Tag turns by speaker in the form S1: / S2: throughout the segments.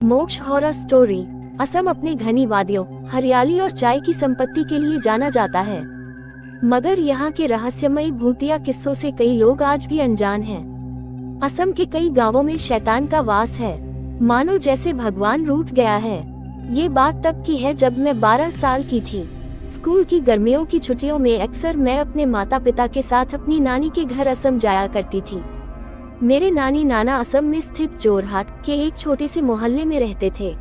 S1: मोक्ष horror story. Assam अपने घनी वादियों, हरियाली और चाय की संपत्ति के लिए जाना जाता है, मगर यहाँ के रहस्यमयी भूतिया किस्सों से कई लोग आज भी अनजान हैं। असम के कई गांवों में शैतान का वास है, मानो जैसे भगवान रूठ गया है। ये बात तब की है जब मैं 12 साल की थी। स्कूल की गर्मियों की छुट्टियों में अक्सर मैं अपने माता पिता के साथ अपनी नानी के घर असम जाया करती थी। मेरे नानी नाना असम में स्थित जोरहाट के एक छोटे से मोहल्ले में रहते थे।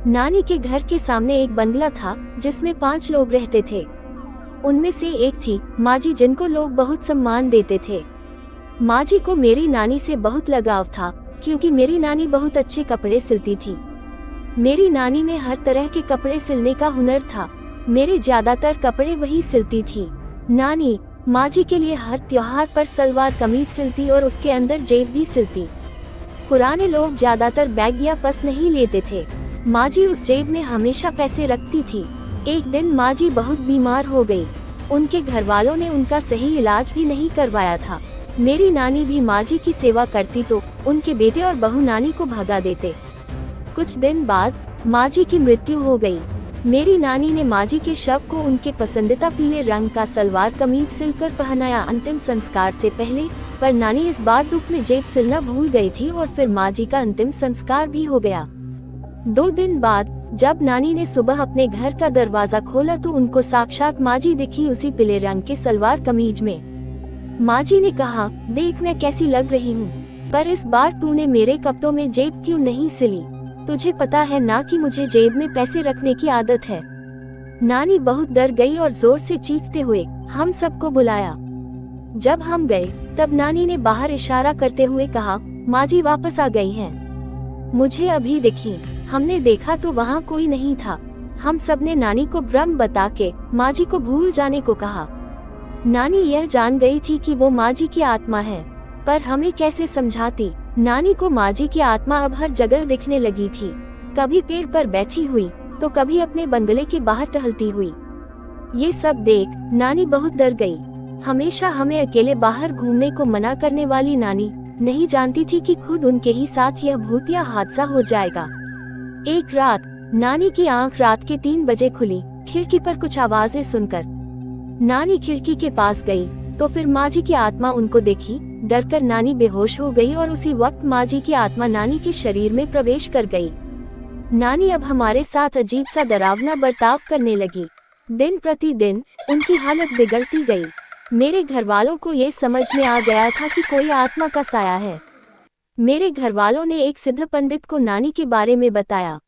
S1: नानी के घर के सामने एक बंगला था जिसमें 5 लोग रहते थे। उनमें से एक थी माजी, जिनको लोग बहुत सम्मान देते थे। माजी को मेरी नानी से बहुत लगाव था क्योंकि मेरी नानी बहुत अच्छे कपड़े सिलती थी। मेरी नानी में हर तरह के कपड़े सिलने का हुनर था। मेरे ज्यादातर कपड़े वही सिलती थी। नानी माजी के लिए हर त्योहार पर सलवार कमीज सिलती और उसके अंदर जेब भी सिलती। पुराने लोग ज्यादातर बैग या पर्स नहीं लेते थे। माजी उस जेब में हमेशा पैसे रखती थी। एक दिन माजी बहुत बीमार हो गई। उनके घर वालों ने उनका सही इलाज भी नहीं करवाया था। मेरी नानी भी माजी की सेवा करती तो उनके बेटे और बहू नानी को भगा देते। कुछ दिन बाद माजी की मृत्यु हो गई। मेरी नानी ने माजी के शव को उनके पसंदीदा पीले रंग का सलवार कमीज सिलकर पहनाया अंतिम संस्कार से पहले, पर नानी इस बार दुख में जेब सिलना भूल गई थी और फिर माजी का अंतिम संस्कार भी हो गया। 2 दिन बाद जब नानी ने सुबह अपने घर का दरवाजा खोला तो उनको साक्षात माजी दिखी, उसी पीले रंग के सलवार कमीज में। माजी ने कहा, देख मैं कैसी लग रही हूँ, पर इस बार तूने मेरे कपड़ों में जेब क्यों नहीं सिली? तुझे पता है ना कि मुझे जेब में पैसे रखने की आदत है। नानी बहुत डर गई और जोर से चीखते हुए हम सबको बुलाया। जब हम गए तब नानी ने बाहर इशारा करते हुए कहा, माजी वापस आ गई हैं। मुझे अभी दिखी। हमने देखा तो वहाँ कोई नहीं था। हम सबने नानी को भ्रम बता के माजी को भूल जाने को कहा। नानी यह जान गई थी कि वो माजी की आत्मा है, पर हमें कैसे समझाती? नानी को माजी की आत्मा अब हर जगह दिखने लगी थी। कभी पेड़ पर बैठी हुई तो कभी अपने बंगले के बाहर टहलती हुई। ये सब देख नानी बहुत डर गई। हमेशा हमें अकेले बाहर घूमने को मना करने वाली नानी नहीं जानती थी कि खुद उनके ही साथ यह भूतिया हादसा हो जाएगा। एक रात नानी की आंख रात के 3 बजे खुली, खिड़की पर कुछ आवाजें सुनकर। नानी खिड़की के पास गई तो फिर माजी की आत्मा उनको देखी। डरकर नानी बेहोश हो गई और उसी वक्त माजी की आत्मा नानी के शरीर में प्रवेश कर गई। नानी अब हमारे साथ अजीब सा डरावना बर्ताव करने लगी। दिन प्रतिदिन उनकी हालत बिगड़ती गई। मेरे घर वालों को ये समझ में आ गया था कि कोई आत्मा का साया है। मेरे घर वालों ने एक सिद्ध पंडित को नानी के बारे में बताया।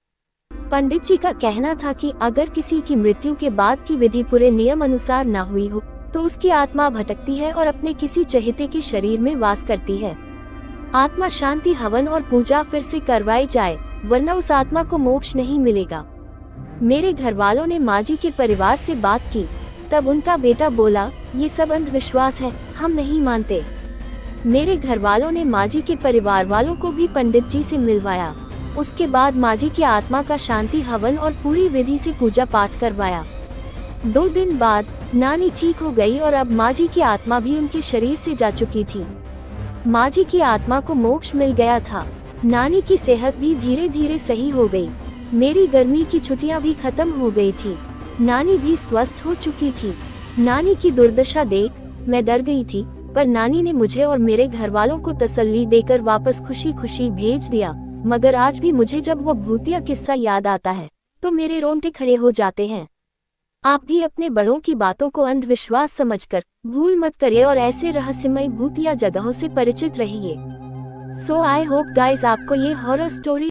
S1: पंडित जी का कहना था कि अगर किसी की मृत्यु के बाद की विधि पूरे नियम अनुसार न हुई हो तो उसकी आत्मा भटकती है और अपने किसी चहेते के शरीर में वास करती है। आत्मा शांति हवन और पूजा फिर से करवाई जाए, वरना उस आत्मा को मोक्ष नहीं मिलेगा। मेरे घर वालों ने माजी के परिवार से बात की। तब उनका बेटा बोला, ये सब अंधविश्वास है, हम नहीं मानते। मेरे घर वालों ने माजी के परिवार वालों को भी पंडित जी से मिलवाया। उसके बाद माजी की आत्मा का शांति हवन और पूरी विधि से पूजा पाठ करवाया। 2 दिन बाद नानी ठीक हो गई और अब माजी की आत्मा भी उनके शरीर से जा चुकी थी। माजी की आत्मा को मोक्ष मिल गया था। नानी की सेहत भी धीरे धीरे सही हो गई। मेरी गर्मी की छुट्टियां भी खत्म हो गई थी। नानी भी स्वस्थ हो चुकी थी। नानी की दुर्दशा देख मैं डर गई थी, पर नानी ने मुझे और मेरे घर वालों को तसल्ली देकर वापस खुशी खुशी भेज दिया। मगर आज भी मुझे जब वो भूतिया किस्सा याद आता है तो मेरे रोंगटे खड़े हो जाते हैं। आप भी अपने बड़ों की बातों को अंधविश्वास समझकर भूल मत करिए और ऐसे रहस्यमय भूतिया जगहों से परिचित रहिए। सो आई होप गाइस आपको ये हॉरर स्टोरी